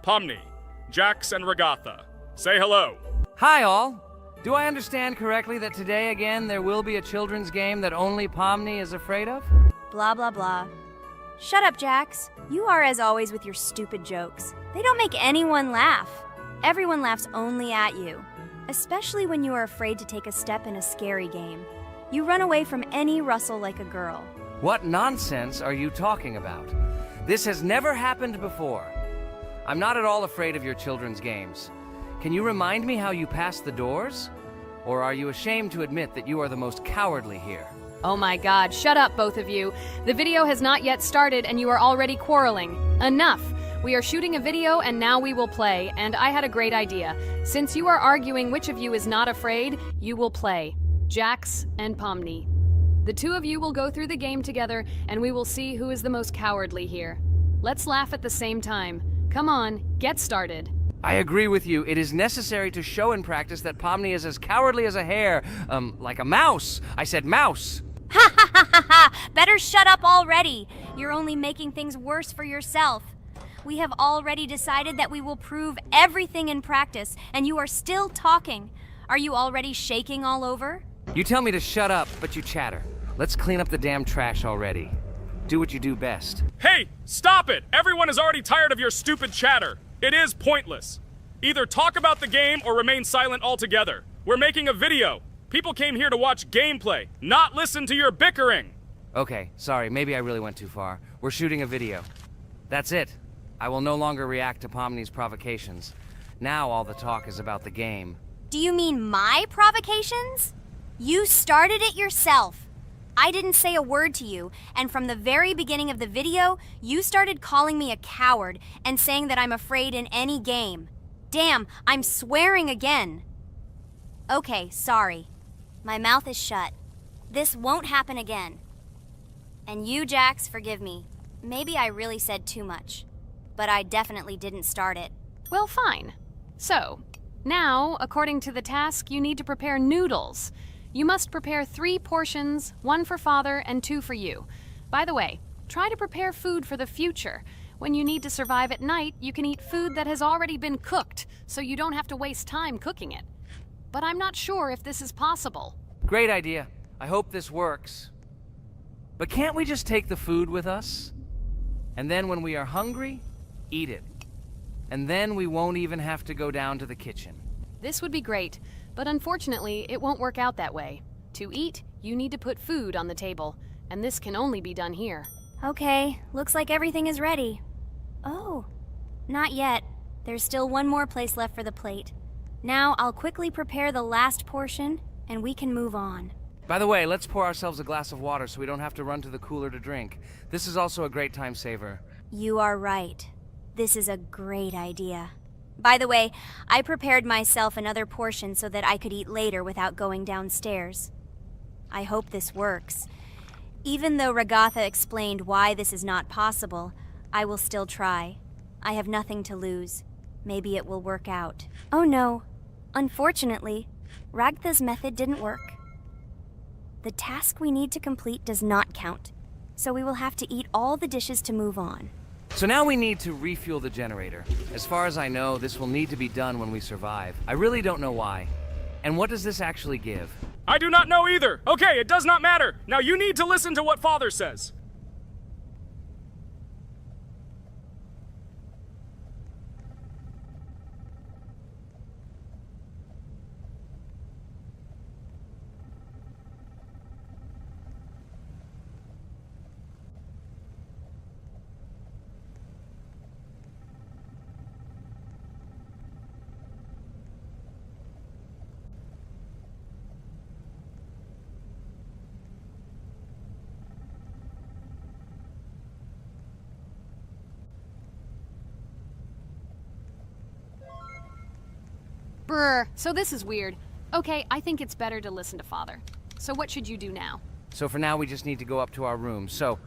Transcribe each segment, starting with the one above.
Pomni, Jax, and Regatha. Say hello. Hi, all. Do I understand correctly that today again there will be a children's game that only Pomni is afraid of? Blah, blah, blah. Shut up, Jax. You are as always with your stupid jokes. They don't make anyone laugh. Everyone laughs only at you, especially when you are afraid to take a step in a scary game. You run away from any rustle like a girl. What nonsense are you talking about? This has never happened before. I'm not at all afraid of your children's games. Can you remind me how you passed the doors? Or are you ashamed to admit that you are the most cowardly here? Oh my god, shut up, both of you. The video has not yet started and you are already quarreling. Enough! We are shooting a video and now we will play, and I had a great idea. Since you are arguing which of you is not afraid, you will play. Jax and Pomni. The two of you will go through the game together and we will see who is the most cowardly here. Let's laugh at the same time. Come on, get started. I agree with you. It is necessary to show in practice that Pomni is as cowardly as a hare. Like a mouse. I said mouse. Ha ha ha ha ha! Better shut up already. You're only making things worse for yourself. We have already decided that we will prove everything in practice, and you are still talking. Are you already shaking all over? You tell me to shut up, but you chatter. Let's clean up the damn trash already. Do what you do best. Hey, stop it! Everyone is already tired of your stupid chatter. It is pointless. Either talk about the game or remain silent altogether. We're making a video. People came here to watch gameplay, not listen to your bickering. Okay, sorry, maybe I really went too far. We're shooting a video. That's it. I will no longer react to Pomni's provocations. Now all the talk is about the game. Do you mean my provocations? You started it yourself. I didn't say a word to you, and from the very beginning of the video, you started calling me a coward and saying that I'm afraid in any game. Damn, I'm swearing again. Okay, sorry. My mouth is shut. This won't happen again. And you, Jax, forgive me. Maybe I really said too much, but I definitely didn't start it. Well, fine. So, now, according to the task, you need to prepare noodles. You must prepare 3 portions, 1 for Father and 2 for you. By the way, try to prepare food for the future. When you need to survive at night, you can eat food that has already been cooked, so you don't have to waste time cooking it. But I'm not sure if this is possible. Great idea. I hope this works. But can't we just take the food with us? And then when we are hungry, eat it. And then we won't even have to go down to the kitchen. This would be great, but unfortunately, it won't work out that way. To eat, you need to put food on the table, and this can only be done here. Okay, looks like everything is ready. Oh, not yet. There's still one more place left for the plate. Now I'll quickly prepare the last portion, and we can move on. By the way, let's pour ourselves a glass of water so we don't have to run to the cooler to drink. This is also a great time saver. You are right. This is a great idea. By the way, I prepared myself another portion so that I could eat later without going downstairs. I hope this works. Even though Regatha explained why this is not possible, I will still try. I have nothing to lose. Maybe it will work out. Oh no. Unfortunately, Ragatha's method didn't work. The task we need to complete does not count, so we will have to eat all the dishes to move on. So now we need to refuel the generator. As far as I know, this will need to be done when we survive. I really don't know why. And what does this actually give? I do not know either. Okay, it does not matter. Now you need to listen to what Father says. Brr, so this is weird. Okay, I think it's better to listen to Father. So what should you do now? So for now, we just need to go up to our room. So,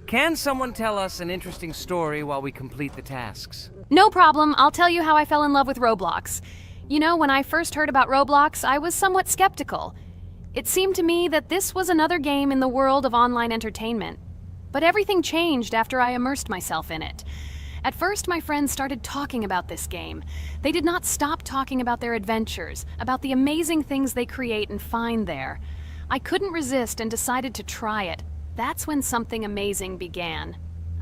can someone tell us an interesting story while we complete the tasks? No problem, I'll tell you how I fell in love with Roblox. You know, when I first heard about Roblox, I was somewhat skeptical. It seemed to me that this was another game in the world of online entertainment. But everything changed after I immersed myself in it. At first, my friends started talking about this game. They did not stop talking about their adventures, about the amazing things they create and find there. I couldn't resist and decided to try it. That's when something amazing began.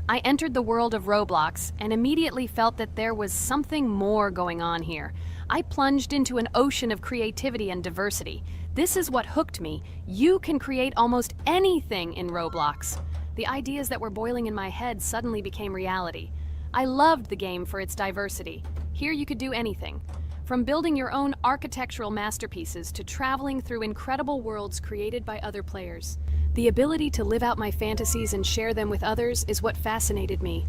I entered the world of Roblox and immediately felt that there was something more going on here. I plunged into an ocean of creativity and diversity. This is what hooked me. You can create almost anything in Roblox. The ideas that were boiling in my head suddenly became reality. I loved the game for its diversity. Here you could do anything. From building your own architectural masterpieces to traveling through incredible worlds created by other players. The ability to live out my fantasies and share them with others is what fascinated me.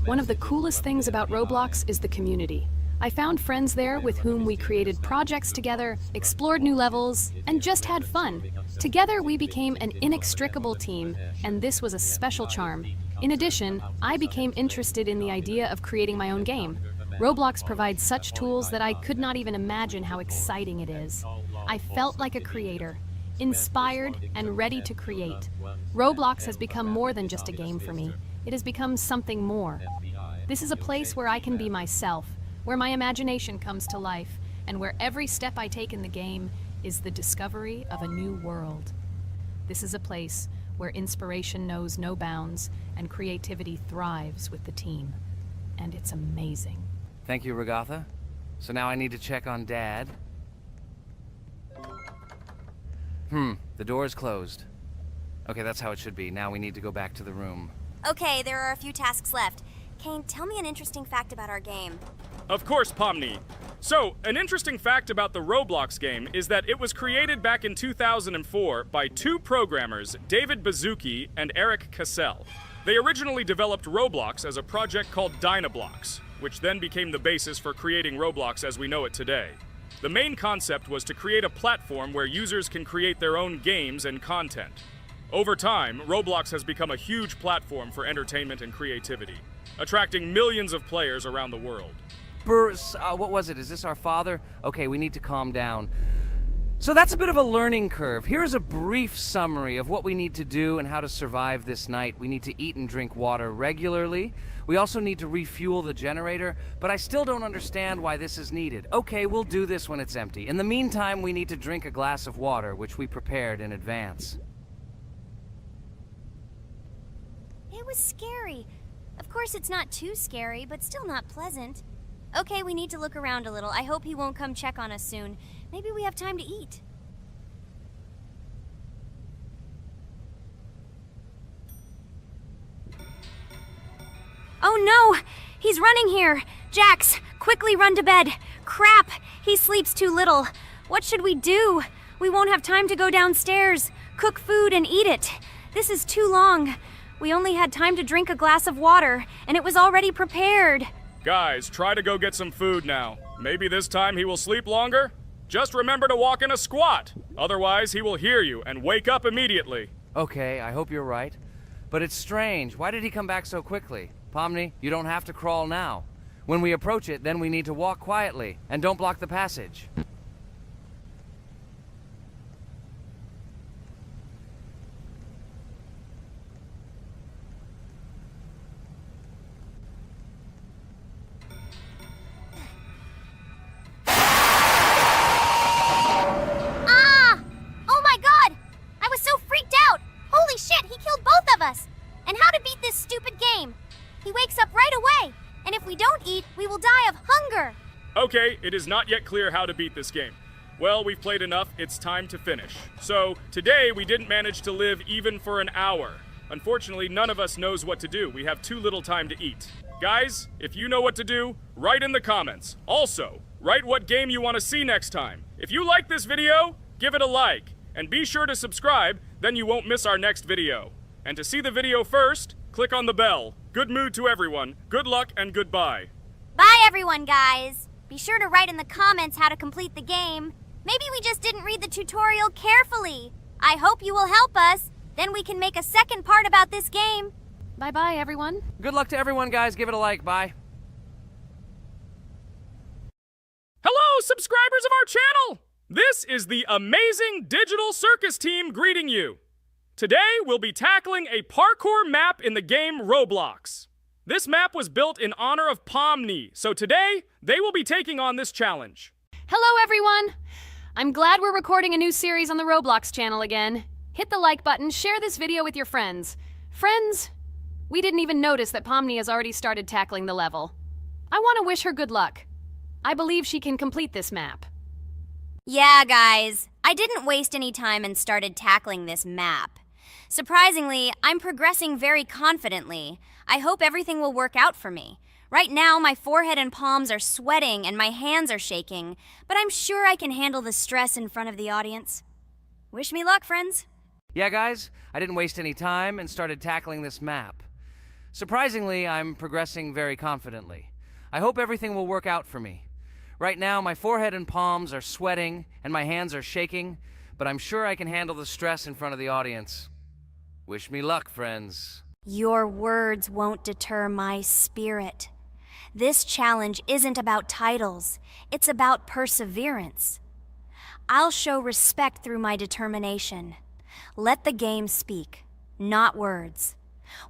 One of the coolest things about Roblox is the community. I found friends there with whom we created projects together, explored new levels, and just had fun. Together we became an inextricable team, and this was a special charm. In addition, I became interested in the idea of creating my own game. Roblox provides such tools that I could not even imagine how exciting it is. I felt like a creator, inspired and ready to create. Roblox has become more than just a game for me. It has become something more. This is a place where I can be myself, where my imagination comes to life, and where every step I take in the game is the discovery of a new world. This is a place where inspiration knows no bounds and creativity thrives with the team. And it's amazing. Thank you, Regatha. So now I need to check on Dad. The door is closed. Okay, that's how it should be. Now we need to go back to the room. Okay, there are a few tasks left. Kane, tell me an interesting fact about our game. Of course, Pomni. So, an interesting fact about the Roblox game is that it was created back in 2004 by two programmers, David Baszucki and Eric Cassell. They originally developed Roblox as a project called Dynablocks, which then became the basis for creating Roblox as we know it today. The main concept was to create a platform where users can create their own games and content. Over time, Roblox has become a huge platform for entertainment and creativity, attracting millions of players around the world. What was it? Is this our father? Okay, we need to calm down. So that's a bit of a learning curve. Here's a brief summary of what we need to do and how to survive this night. We need to eat and drink water regularly. We also need to refuel the generator, but I still don't understand why this is needed. Okay, we'll do this when it's empty. In the meantime, we need to drink a glass of water, which we prepared in advance. It was scary. Of course, it's not too scary, but still not pleasant. Okay, we need to look around a little. I hope he won't come check on us soon. Maybe we have time to eat. Oh no! He's running here! Jax, quickly run to bed! Crap! He sleeps too little. What should we do? We won't have time to go downstairs, cook food, and eat it. This is too long. We only had time to drink a glass of water, and it was already prepared. Guys, try to go get some food now. Maybe this time he will sleep longer? Just remember to walk in a squat. Otherwise, he will hear you and wake up immediately. Okay, I hope you're right. But it's strange. Why did he come back so quickly? Pomni, you don't have to crawl now. When we approach it, then we need to walk quietly. And don't block the passage. And how to beat this stupid game. He wakes up right away, and if we don't eat, we will die of hunger. Okay, it is not yet clear how to beat this game. Well, we've played enough, it's time to finish. So, today we didn't manage to live even for an hour. Unfortunately, none of us knows what to do. We have too little time to eat. Guys, if you know what to do, write in the comments. Also, write what game you want to see next time. If you like this video, give it a like. And be sure to subscribe, then you won't miss our next video. And to see the video first, click on the bell. Good mood to everyone. Good luck and goodbye. Bye everyone, guys. Be sure to write in the comments how to complete the game. Maybe we just didn't read the tutorial carefully. I hope you will help us. Then we can make a second part about this game. Bye-bye, everyone. Good luck to everyone, guys. Give it a like. Bye. Hello, subscribers of our channel! This is the amazing digital circus team greeting you. Today, we'll be tackling a parkour map in the game Roblox. This map was built in honor of Pomni, so today, they will be taking on this challenge. Hello, everyone! I'm glad we're recording a new series on the Roblox channel again. Hit the like button, share this video with your friends. Friends, we didn't even notice that Pomni has already started tackling the level. I want to wish her good luck. I believe she can complete this map. Yeah, guys, I didn't waste any time and started tackling this map. Surprisingly, I'm progressing very confidently. I hope everything will work out for me. Right now, my forehead and palms are sweating and my hands are shaking, but I'm sure I can handle the stress in front of the audience. Wish me luck, friends. Yeah, guys, I didn't waste any time and started tackling this map. Surprisingly, I'm progressing very confidently. I hope everything will work out for me. Right now, my forehead and palms are sweating and my hands are shaking, but I'm sure I can handle the stress in front of the audience. Wish me luck, friends. Your words won't deter my spirit. This challenge isn't about titles, it's about perseverance. I'll show respect through my determination. Let the game speak, not words.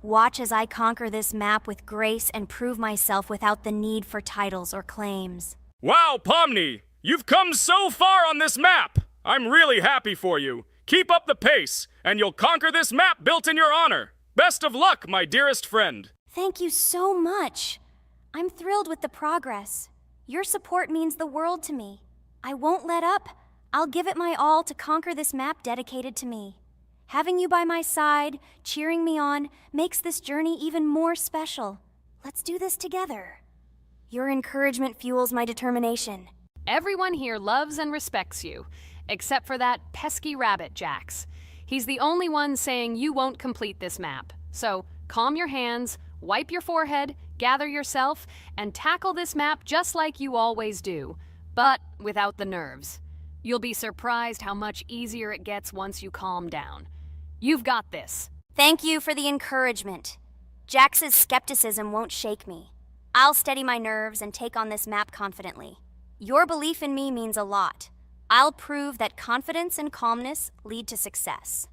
Watch as I conquer this map with grace and prove myself without the need for titles or claims. Wow, Pomni! You've come so far on this map! I'm really happy for you. Keep up the pace, and you'll conquer this map built in your honor. Best of luck, my dearest friend. Thank you so much. I'm thrilled with the progress. Your support means the world to me. I won't let up. I'll give it my all to conquer this map dedicated to me. Having you by my side, cheering me on, makes this journey even more special. Let's do this together. Your encouragement fuels my determination. Everyone here loves and respects you, except for that pesky rabbit, Jax. He's the only one saying you won't complete this map. So, calm your hands, wipe your forehead, gather yourself, and tackle this map just like you always do, but without the nerves. You'll be surprised how much easier it gets once you calm down. You've got this. Thank you for the encouragement. Jax's skepticism won't shake me. I'll steady my nerves and take on this map confidently. Your belief in me means a lot. I'll prove that confidence and calmness lead to success.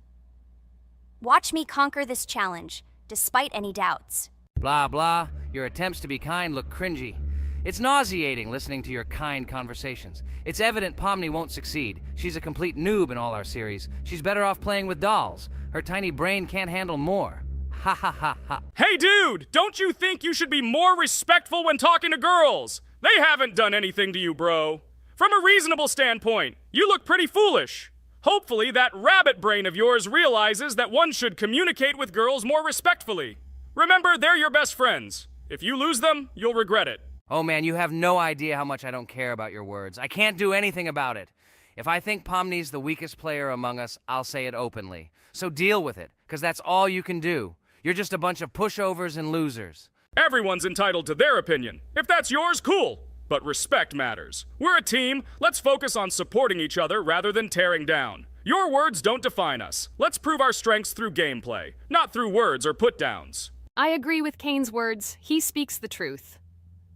Watch me conquer this challenge, despite any doubts. Blah, blah. Your attempts to be kind look cringy. It's nauseating listening to your kind conversations. It's evident Pomni won't succeed. She's a complete noob in all our series. She's better off playing with dolls. Her tiny brain can't handle more. Ha ha ha ha. Hey dude, don't you think you should be more respectful when talking to girls? They haven't done anything to you, bro. From a reasonable standpoint, you look pretty foolish. Hopefully that rabbit brain of yours realizes that one should communicate with girls more respectfully. Remember, they're your best friends. If you lose them, you'll regret it. Oh man, you have no idea how much I don't care about your words. I can't do anything about it. If I think Pomni's the weakest player among us, I'll say it openly. So deal with it, because that's all you can do. You're just a bunch of pushovers and losers. Everyone's entitled to their opinion. If that's yours, cool. But respect matters. We're a team. Let's focus on supporting each other rather than tearing down. Your words don't define us. Let's prove our strengths through gameplay, not through words or put-downs. I agree with Kane's words. He speaks the truth.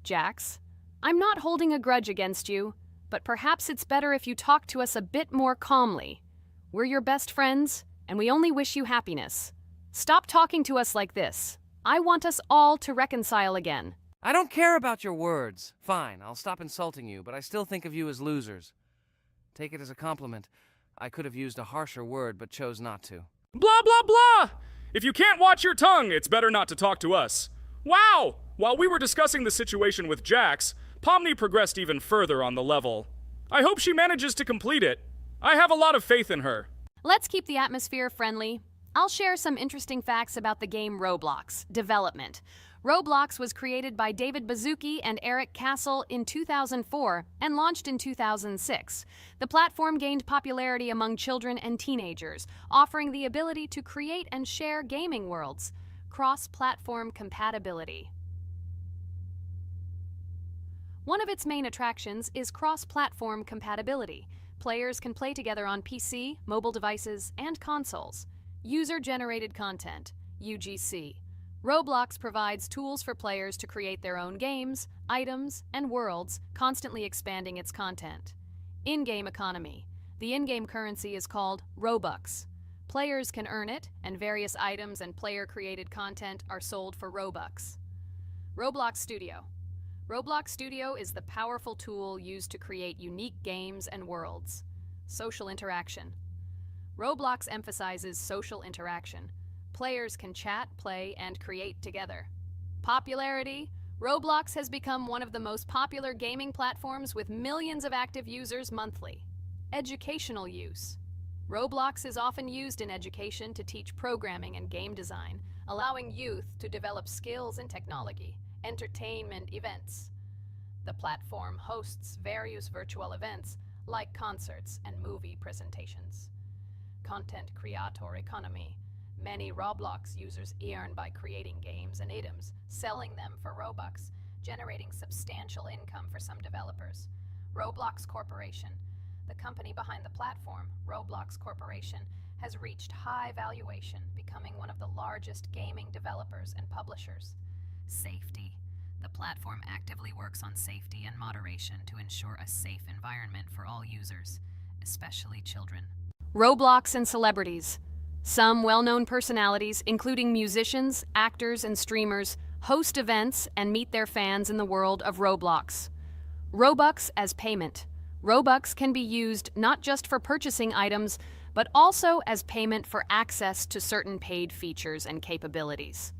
Jax, I'm not holding a grudge against you, but perhaps it's better if you talk to us a bit more calmly. We're your best friends, and we only wish you happiness. Stop talking to us like this. I want us all to reconcile again. I don't care about your words. Fine, I'll stop insulting you, but I still think of you as losers. Take it as a compliment. I could have used a harsher word, but chose not to. Blah, blah, blah! If you can't watch your tongue, it's better not to talk to us. Wow! While we were discussing the situation with Jax, Pomni progressed even further on the level. I hope she manages to complete it. I have a lot of faith in her. Let's keep the atmosphere friendly. I'll share some interesting facts about the game Roblox development. Roblox was created by David Baszucki and Eric Castle in 2004 and launched in 2006. The platform gained popularity among children and teenagers, offering the ability to create and share gaming worlds. Cross-platform compatibility. One of its main attractions is cross-platform compatibility. Players can play together on PC, mobile devices, and consoles. User-generated content, UGC. Roblox provides tools for players to create their own games, items, and worlds, constantly expanding its content. In-game economy. The in-game currency is called Robux. Players can earn it, and various items and player-created content are sold for Robux. Roblox Studio. Roblox Studio is the powerful tool used to create unique games and worlds. Social interaction. Roblox emphasizes social interaction. Players can chat, play, and create together. Popularity. Roblox has become one of the most popular gaming platforms with millions of active users monthly. Educational use. Roblox is often used in education to teach programming and game design, allowing youth to develop skills in technology. Entertainment events. The platform hosts various virtual events like concerts and movie presentations. Content creator economy. Many Roblox users earn by creating games and items, selling them for Robux, generating substantial income for some developers. Roblox Corporation. The company behind the platform, Roblox Corporation, has reached high valuation, becoming one of the largest gaming developers and publishers. Safety. The platform actively works on safety and moderation to ensure a safe environment for all users, especially children. Roblox and celebrities. Some well-known personalities, including musicians, actors, and streamers, host events and meet their fans in the world of Roblox. Robux as payment. Robux can be used not just for purchasing items, but also as payment for access to certain paid features and capabilities.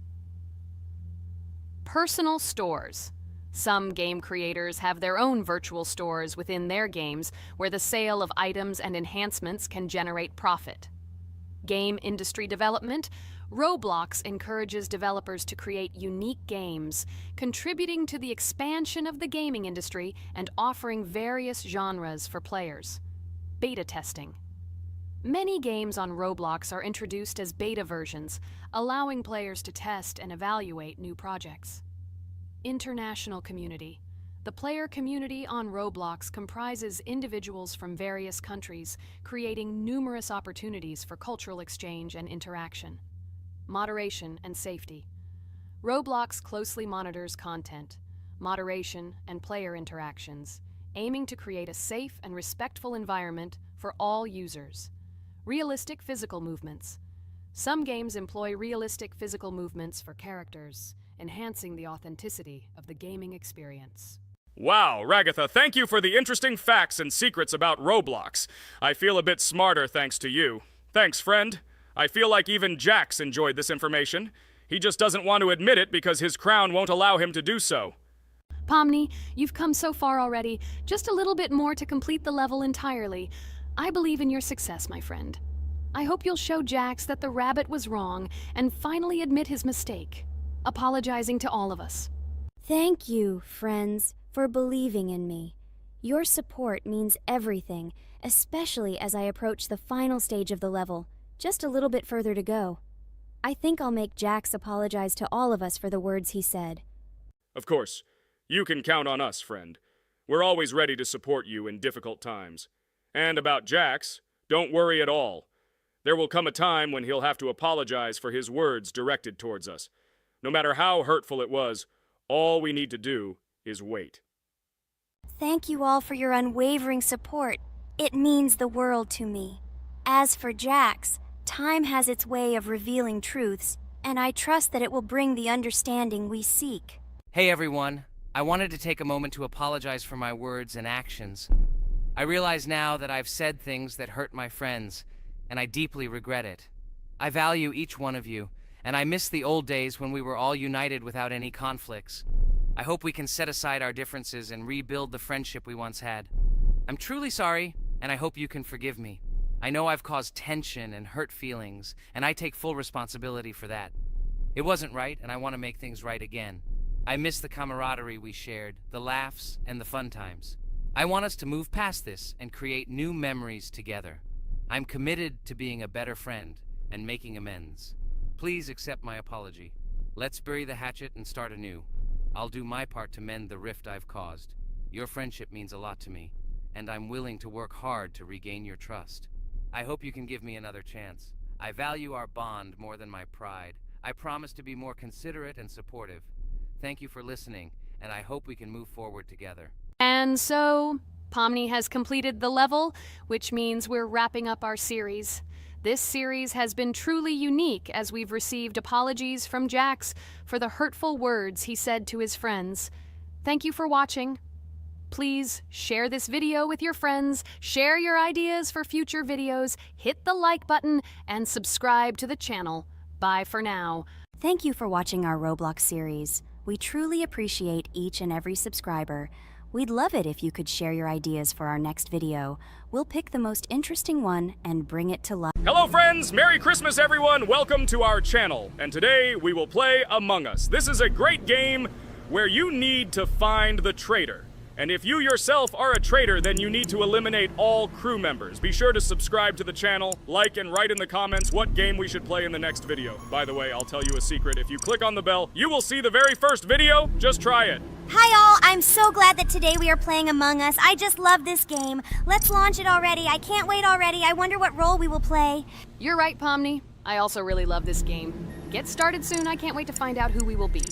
Personal stores. Some game creators have their own virtual stores within their games where the sale of items and enhancements can generate profit. Game industry development. Roblox encourages developers to create unique games, contributing to the expansion of the gaming industry and offering various genres for players. Beta testing. Many games on Roblox are introduced as beta versions, allowing players to test and evaluate new projects. International community. The player community on Roblox comprises individuals from various countries, creating numerous opportunities for cultural exchange and interaction. Moderation and safety. Roblox closely monitors content, moderation, and player interactions, aiming to create a safe and respectful environment for all users. Realistic physical movements. Some games employ realistic physical movements for characters, enhancing the authenticity of the gaming experience. Wow, Ragatha, thank you for the interesting facts and secrets about Roblox. I feel a bit smarter thanks to you. Thanks, friend. I feel like even Jax enjoyed this information. He just doesn't want to admit it because his crown won't allow him to do so. Pomni, you've come so far already. Just a little bit more to complete the level entirely. I believe in your success, my friend. I hope you'll show Jax that the rabbit was wrong and finally admit his mistake, apologizing to all of us. Thank you, friends, for believing in me. Your support means everything, especially as I approach the final stage of the level, just a little bit further to go. I think I'll make Jax apologize to all of us for the words he said. Of course, you can count on us, friend. We're always ready to support you in difficult times. And about Jax, don't worry at all. There will come a time when he'll have to apologize for his words directed towards us. No matter how hurtful it was, all we need to do is wait. Thank you all for your unwavering support. It means the world to me. As for Jax, time has its way of revealing truths, and I trust that it will bring the understanding we seek. Hey everyone, I wanted to take a moment to apologize for my words and actions. I realize now that I've said things that hurt my friends, and I deeply regret it. I value each one of you, and I miss the old days when we were all united without any conflicts. I hope we can set aside our differences and rebuild the friendship we once had. I'm truly sorry, and I hope you can forgive me. I know I've caused tension and hurt feelings, and I take full responsibility for that. It wasn't right, and I want to make things right again. I miss the camaraderie we shared, the laughs, and the fun times. I want us to move past this and create new memories together. I'm committed to being a better friend and making amends. Please accept my apology. Let's bury the hatchet and start anew. I'll do my part to mend the rift I've caused. Your friendship means a lot to me, and I'm willing to work hard to regain your trust. I hope you can give me another chance. I value our bond more than my pride. I promise to be more considerate and supportive. Thank you for listening, and I hope we can move forward together. And so, Pomni has completed the level, which means we're wrapping up our series. This series has been truly unique as we've received apologies from Jax for the hurtful words he said to his friends. Thank you for watching. Please share this video with your friends, share your ideas for future videos, hit the like button, and subscribe to the channel. Bye for now. Thank you for watching our Roblox series. We truly appreciate each and every subscriber. We'd love it if you could share your ideas for our next video. We'll pick the most interesting one and bring it to life. Hello friends, Merry Christmas everyone, welcome to our channel. And today we will play Among Us. This is a great game where you need to find the traitor. And if you yourself are a traitor, then you need to eliminate all crew members. Be sure to subscribe to the channel, like and write in the comments what game we should play in the next video. By the way, I'll tell you a secret. If you click on the bell, you will see the very first video. Just try it. Hi all, I'm so glad that today we are playing Among Us. I just love this game. Let's launch it already. I can't wait already. I wonder what role we will play. You're right, Pomni. I also really love this game. Get started soon. I can't wait to find out who we will be.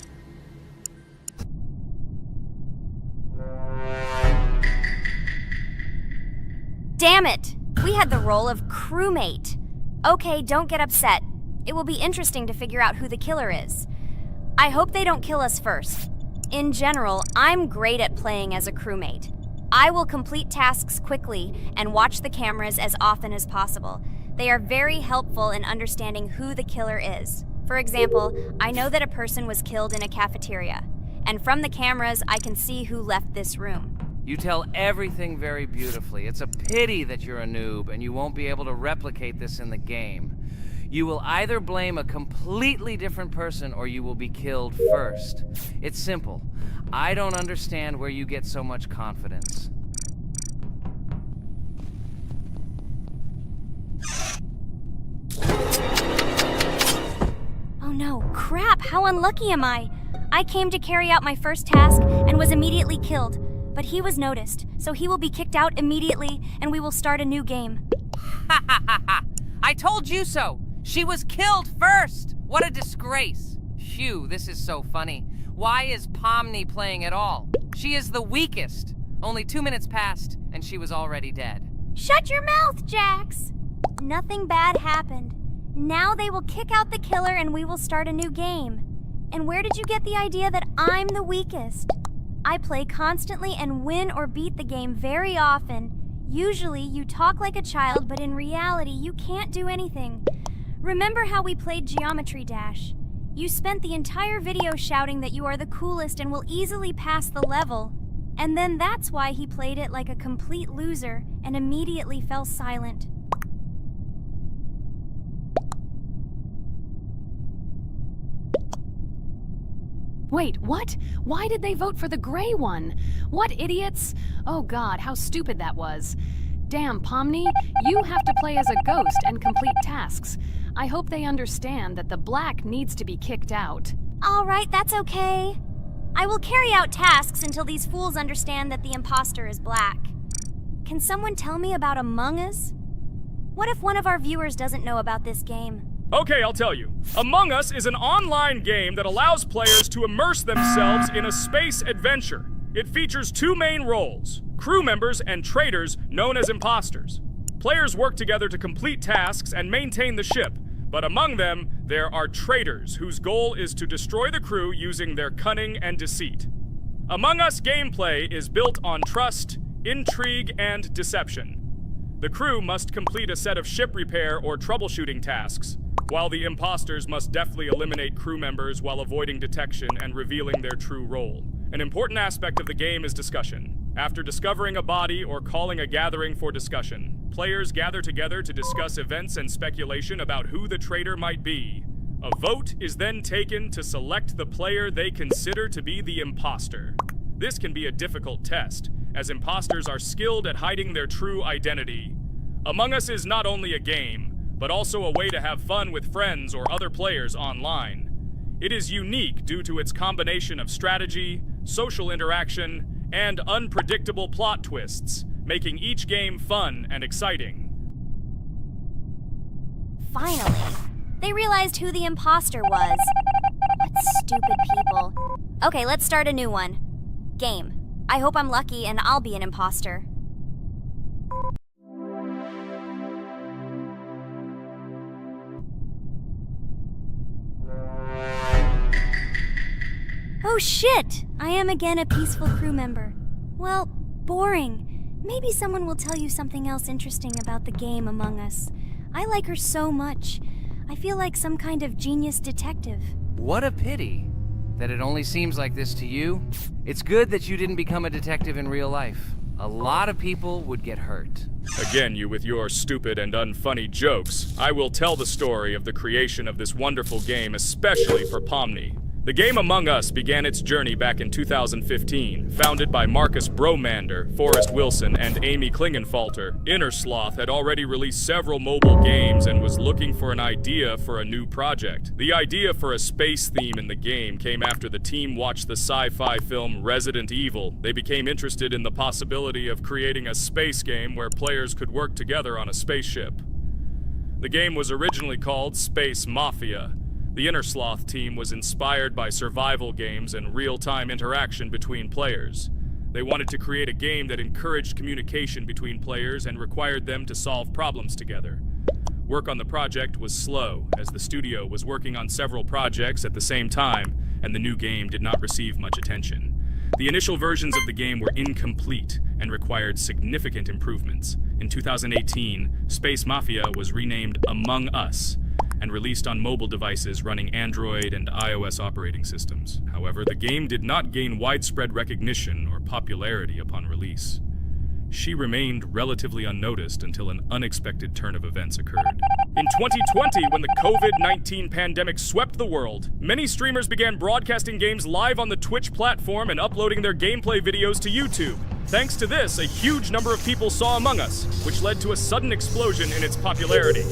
Damn it! We had the role of crewmate. Okay, don't get upset. It will be interesting to figure out who the killer is. I hope they don't kill us first. In general, I'm great at playing as a crewmate. I will complete tasks quickly and watch the cameras as often as possible. They are very helpful in understanding who the killer is. For example, I know that a person was killed in a cafeteria, and from the cameras I can see who left this room. You tell everything very beautifully. It's a pity that you're a noob and you won't be able to replicate this in the game. You will either blame a completely different person or you will be killed first. It's simple. I don't understand where you get so much confidence. Oh no, crap, how unlucky am I? I came to carry out my first task and was immediately killed. But he was noticed, so he will be kicked out immediately, and we will start a new game. Ha ha ha ha! I told you so! She was killed first! What a disgrace! Phew, this is so funny. Why is Pomni playing at all? She is the weakest. Only 2 minutes passed, and she was already dead. Shut your mouth, Jax! Nothing bad happened. Now they will kick out the killer and we will start a new game. And where did you get the idea that I'm the weakest? I play constantly and win or beat the game very often. Usually, you talk like a child, but in reality, you can't do anything. Remember how we played Geometry Dash? You spent the entire video shouting that you are the coolest and will easily pass the level. And then that's why he played it like a complete loser and immediately fell silent. Wait, what? Why did they vote for the gray one? What idiots? Oh god, how stupid that was. Damn, Pomni, you have to play as a ghost and complete tasks. I hope they understand that the black needs to be kicked out. All right, that's okay. I will carry out tasks until these fools understand that the imposter is black. Can someone tell me about Among Us? What if one of our viewers doesn't know about this game? Okay, I'll tell you. Among Us is an online game that allows players to immerse themselves in a space adventure. It features 2 main roles, crew members and traitors known as imposters. Players work together to complete tasks and maintain the ship, but among them, there are traitors whose goal is to destroy the crew using their cunning and deceit. Among Us gameplay is built on trust, intrigue, and deception. The crew must complete a set of ship repair or troubleshooting tasks, while the imposters must deftly eliminate crew members while avoiding detection and revealing their true role. An important aspect of the game is discussion. After discovering a body or calling a gathering for discussion, players gather together to discuss events and speculation about who the traitor might be. A vote is then taken to select the player they consider to be the imposter. This can be a difficult test, as imposters are skilled at hiding their true identity. Among Us is not only a game, but also a way to have fun with friends or other players online. It is unique due to its combination of strategy, social interaction, and unpredictable plot twists, making each game fun and exciting. Finally, they realized who the imposter was. What stupid people. Okay, let's start a new one. Game. I hope I'm lucky and I'll be an imposter. shit! I am again a peaceful crew member. Well, boring. Maybe someone will tell you something else interesting about the game Among Us. I like her so much. I feel like some kind of genius detective. What a pity that it only seems like this to you. It's good that you didn't become a detective in real life. A lot of people would get hurt. Again, you with your stupid and unfunny jokes. I will tell the story of the creation of this wonderful game, especially for Pomni. The game Among Us began its journey back in 2015. Founded by Marcus Bromander, Forrest Wilson, and Amy Klingenfalter, Innersloth had already released several mobile games and was looking for an idea for a new project. The idea for a space theme in the game came after the team watched the sci-fi film Resident Evil. They became interested in the possibility of creating a space game where players could work together on a spaceship. The game was originally called Space Mafia. The Innersloth team was inspired by survival games and real-time interaction between players. They wanted to create a game that encouraged communication between players and required them to solve problems together. Work on the project was slow, as the studio was working on several projects at the same time, and the new game did not receive much attention. The initial versions of the game were incomplete and required significant improvements. In 2018, Space Mafia was renamed Among Us, and released on mobile devices running Android and iOS operating systems. However, the game did not gain widespread recognition or popularity upon release. She remained relatively unnoticed until an unexpected turn of events occurred. In 2020, when the COVID-19 pandemic swept the world, many streamers began broadcasting games live on the Twitch platform and uploading their gameplay videos to YouTube. Thanks to this, a huge number of people saw Among Us, which led to a sudden explosion in its popularity.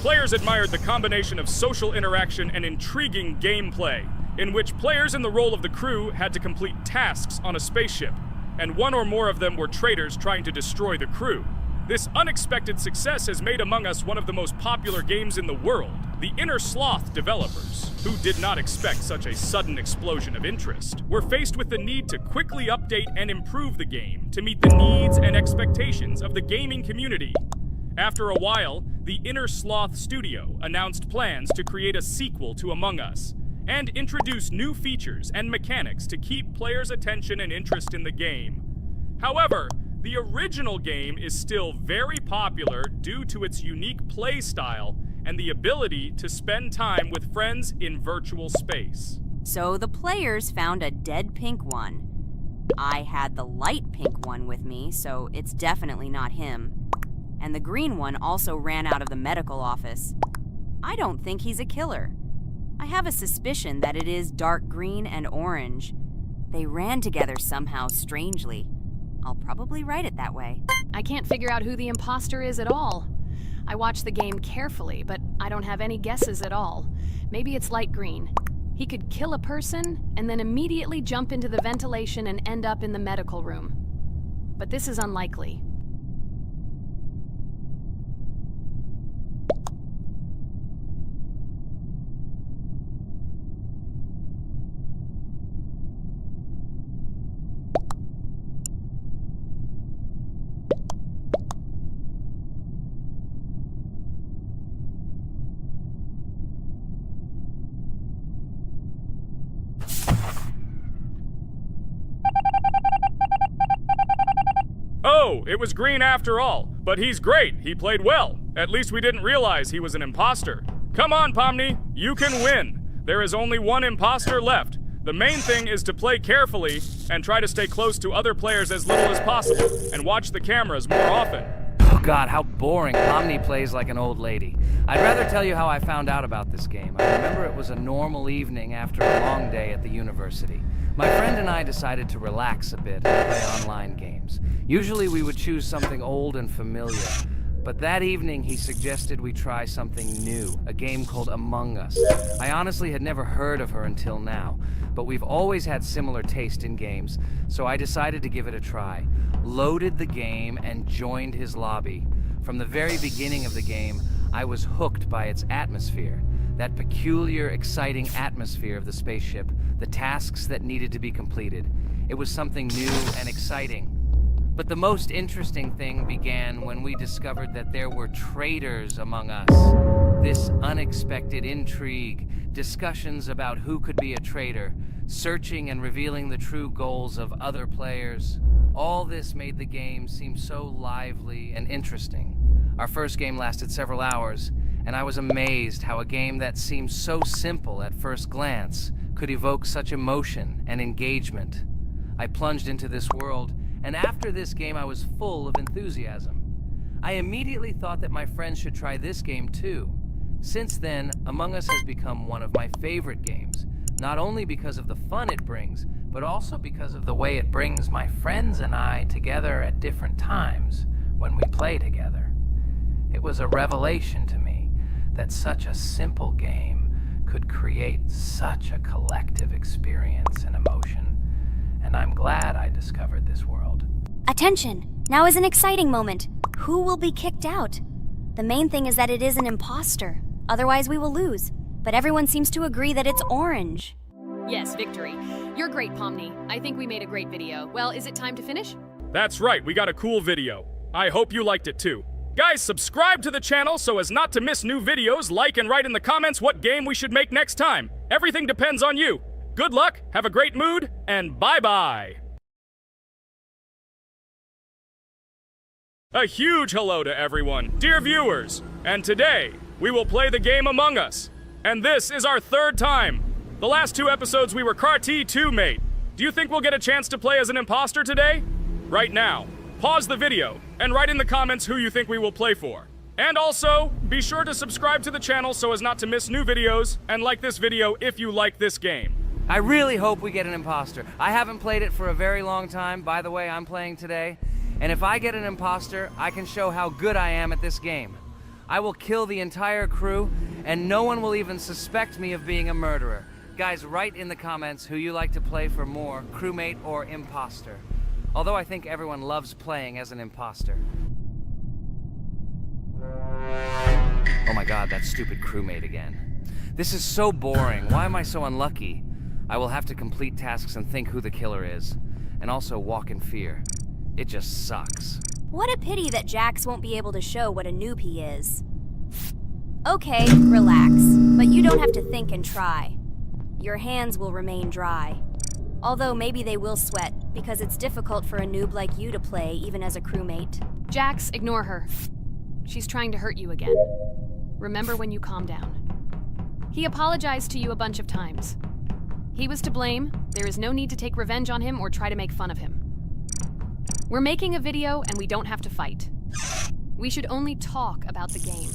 Players admired the combination of social interaction and intriguing gameplay, in which players in the role of the crew had to complete tasks on a spaceship, and one or more of them were traitors trying to destroy the crew. This unexpected success has made Among Us one of the most popular games in the world. The Innersloth developers, who did not expect such a sudden explosion of interest, were faced with the need to quickly update and improve the game to meet the needs and expectations of the gaming community. After a while, the Innersloth studio announced plans to create a sequel to Among Us and introduce new features and mechanics to keep players' attention and interest in the game. However, the original game is still very popular due to its unique play style and the ability to spend time with friends in virtual space. So the players found a dead pink one. I had the light pink one with me, so it's definitely not him. And the green one also ran out of the medical office. I don't think he's a killer. I have a suspicion that it is dark green and orange. They ran together somehow strangely. I'll probably write it that way. I can't figure out who the imposter is at all. I watched the game carefully, but I don't have any guesses at all. Maybe it's light green. He could kill a person and then immediately jump into the ventilation and end up in the medical room. But this is unlikely. Oh, it was green after all. But he's great. He played well. At least we didn't realize he was an imposter. Come on, Pomni. You can win. There is only one imposter left. The main thing is to play carefully and try to stay close to other players as little as possible and watch the cameras more often. Oh God, how boring. Pomni plays like an old lady. I'd rather tell you how I found out about this game. I remember it was a normal evening after a long day at the university. My friend and I decided to relax a bit and play online games. Usually we would choose something old and familiar, but that evening he suggested we try something new, a game called Among Us. I honestly had never heard of her until now, but we've always had similar taste in games, so I decided to give it a try. Loaded the game and joined his lobby. From the very beginning of the game, I was hooked by its atmosphere. That peculiar, exciting atmosphere of the spaceship, the tasks that needed to be completed. It was something new and exciting. But the most interesting thing began when we discovered that there were traitors among us. This unexpected intrigue, discussions about who could be a traitor, searching and revealing the true goals of other players. All this made the game seem so lively and interesting. Our first game lasted several hours, and I was amazed how a game that seemed so simple at first glance could evoke such emotion and engagement. I plunged into this world, and after this game I was full of enthusiasm. I immediately thought that my friends should try this game too. Since then, Among Us has become one of my favorite games, not only because of the fun it brings, but also because of the way it brings my friends and I together at different times when we play together. It was a revelation to me that such a simple game could create such a collective experience and emotion, and I'm glad I discovered this world. Attention! Now is an exciting moment. Who will be kicked out? The main thing is that it is an imposter. Otherwise, we will lose. But everyone seems to agree that it's orange. Yes, victory. You're great, Pomni. I think we made a great video. Well, is it time to finish? That's right, we got a cool video. I hope you liked it too. Guys, subscribe to the channel so as not to miss new videos, like and write in the comments what game we should make next time. Everything depends on you. Good luck, have a great mood, and bye-bye. A huge hello to everyone, dear viewers, and today we will play the game Among Us. And this is our third time. The last 2 episodes we were CAR-T 2 mate. Do you think we'll get a chance to play as an imposter today? Right now, pause the video and write in the comments who you think we will play for. And also, be sure to subscribe to the channel so as not to miss new videos, and like this video if you like this game. I really hope we get an imposter. I haven't played it for a very long time. By the way, I'm playing today. And if I get an imposter, I can show how good I am at this game. I will kill the entire crew, and no one will even suspect me of being a murderer. Guys, write in the comments who you like to play for more, crewmate or imposter. Although I think everyone loves playing as an imposter. Oh my god, that stupid crewmate again. This is so boring. Why am I so unlucky? I will have to complete tasks and think who the killer is, and also walk in fear. It just sucks. What a pity that Jax won't be able to show what a noob he is. Okay, relax. But you don't have to think and try. Your hands will remain dry. Although maybe they will sweat, because it's difficult for a noob like you to play, even as a crewmate. Jax, ignore her. She's trying to hurt you again. Remember when you calm down. He apologized to you a bunch of times. He was to blame. There is no need to take revenge on him or try to make fun of him. We're making a video and we don't have to fight. We should only talk about the game.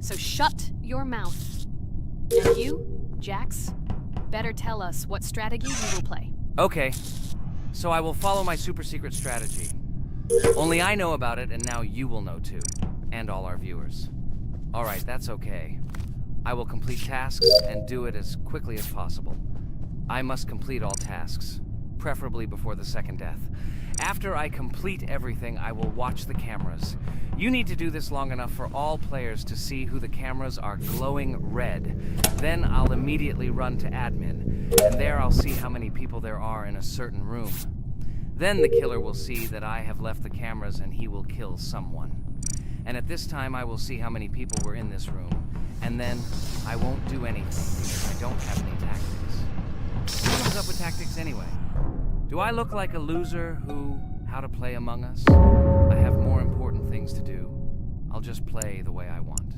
So shut your mouth. And you, Jax, better tell us what strategy you will play. Okay, so I will follow my super secret strategy. Only I know about it, and now you will know too. And all our viewers. Alright, that's okay. I will complete tasks and do it as quickly as possible. I must complete all tasks, preferably before the second death. After I complete everything, I will watch the cameras. You need to do this long enough for all players to see who the cameras are glowing red. Then I'll immediately run to admin, and there I'll see how many people there are in a certain room. Then the killer will see that I have left the cameras and he will kill someone. And at this time I will see how many people were in this room, and then I won't do anything because I don't have any tactics. Who comes up with tactics anyway? Do I look like a loser how to play Among Us? I have more important things to do. I'll just play the way I want.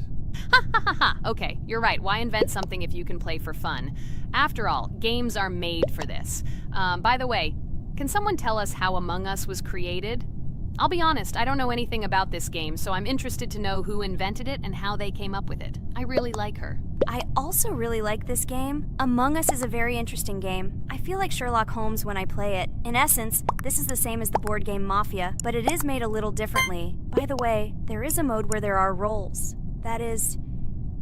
Ha ha ha ha! Okay, you're right. Why invent something if you can play for fun? After all, games are made for this. By the way, can someone tell us how Among Us was created? I'll be honest, I don't know anything about this game, so I'm interested to know who invented it and how they came up with it. I really like her. I also really like this game. Among Us is a very interesting game. I feel like Sherlock Holmes when I play it. In essence, this is the same as the board game Mafia, but it is made a little differently. By the way, there is a mode where there are roles. That is,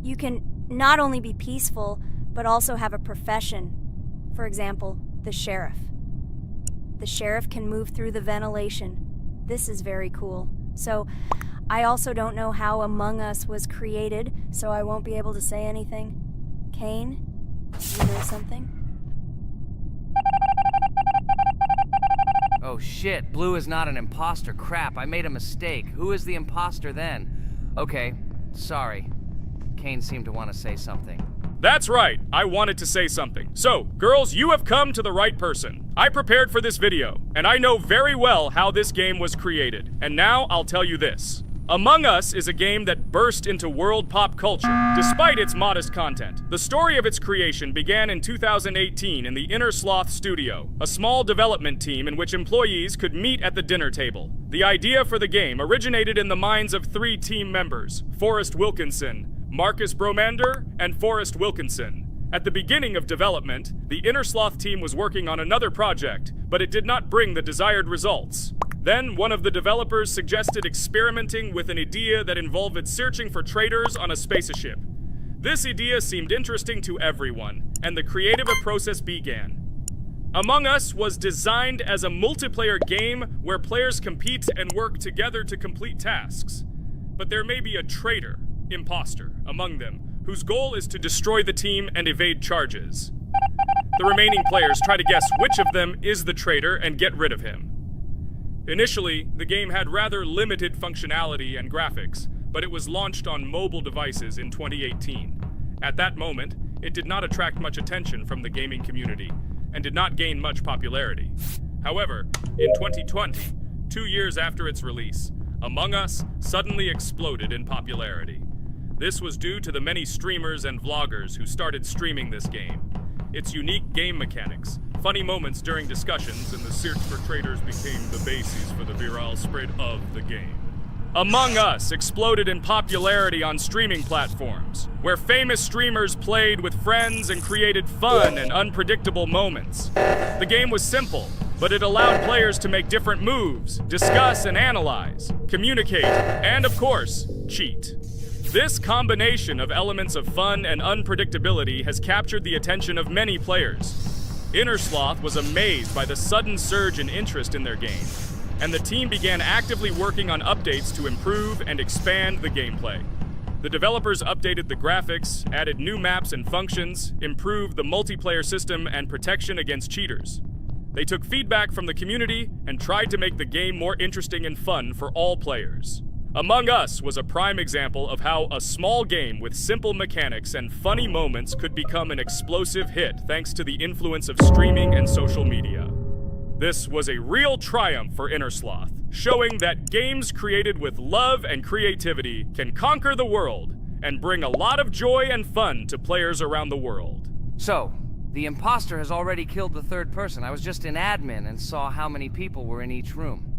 you can not only be peaceful, but also have a profession. For example, the sheriff. The sheriff can move through the ventilation. This is very cool. So, I also don't know how Among Us was created, so I won't be able to say anything. Kane, do you know something? Oh shit, Blue is not an imposter. Crap, I made a mistake. Who is the imposter then? Okay, sorry. Kane seemed to want to say something. That's right, I wanted to say something. So, girls, you have come to the right person. I prepared for this video, and I know very well how this game was created. And now I'll tell you this. Among Us is a game that burst into world pop culture, despite its modest content. The story of its creation began in 2018 in the Inner Sloth Studio, a small development team in which employees could meet at the dinner table. The idea for the game originated in the minds of 3 team members, Forrest Wilkinson, Marcus Bromander, and Forrest Wilkinson. At the beginning of development, the Inner Sloth team was working on another project, but it did not bring the desired results. Then, one of the developers suggested experimenting with an idea that involved searching for traitors on a spaceship. This idea seemed interesting to everyone, and the creative process began. Among Us was designed as a multiplayer game where players compete and work together to complete tasks. But there may be a traitor, imposter, among them, whose goal is to destroy the team and evade charges. The remaining players try to guess which of them is the traitor and get rid of him. Initially, the game had rather limited functionality and graphics, but it was launched on mobile devices in 2018. At that moment, it did not attract much attention from the gaming community, and did not gain much popularity. However, in 2020, 2 years after its release, Among Us suddenly exploded in popularity. This was due to the many streamers and vloggers who started streaming this game. Its unique game mechanics, funny moments during discussions, and the search for traitors became the basis for the viral spread of the game. Among Us exploded in popularity on streaming platforms, where famous streamers played with friends and created fun and unpredictable moments. The game was simple, but it allowed players to make different moves, discuss and analyze, communicate, and of course, cheat. This combination of elements of fun and unpredictability has captured the attention of many players. Inner Sloth was amazed by the sudden surge in interest in their game, and the team began actively working on updates to improve and expand the gameplay. The developers updated the graphics, added new maps and functions, improved the multiplayer system and protection against cheaters. They took feedback from the community and tried to make the game more interesting and fun for all players. Among Us was a prime example of how a small game with simple mechanics and funny moments could become an explosive hit thanks to the influence of streaming and social media. This was a real triumph for Inner Sloth, showing that games created with love and creativity can conquer the world and bring a lot of joy and fun to players around the world. So, the imposter has already killed the 3rd person. I was just in admin and saw how many people were in each room.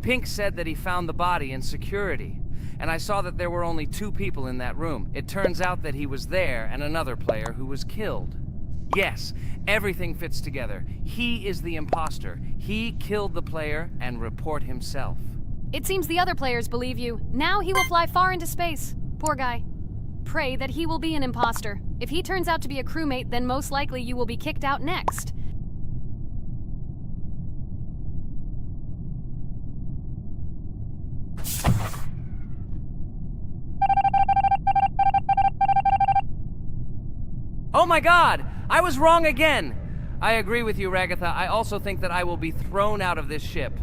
Pink said that he found the body in security, and I saw that there were only 2 people in that room. It turns out that he was there and another player who was killed. Yes, everything fits together. He is the imposter. He killed the player and report himself. It seems the other players believe you. Now he will fly far into space. Poor guy. Pray that he will be an imposter. If he turns out to be a crewmate, then most likely you will be kicked out next. Oh my god! I was wrong again! I agree with you, Ragatha. I also think that I will be thrown out of this ship.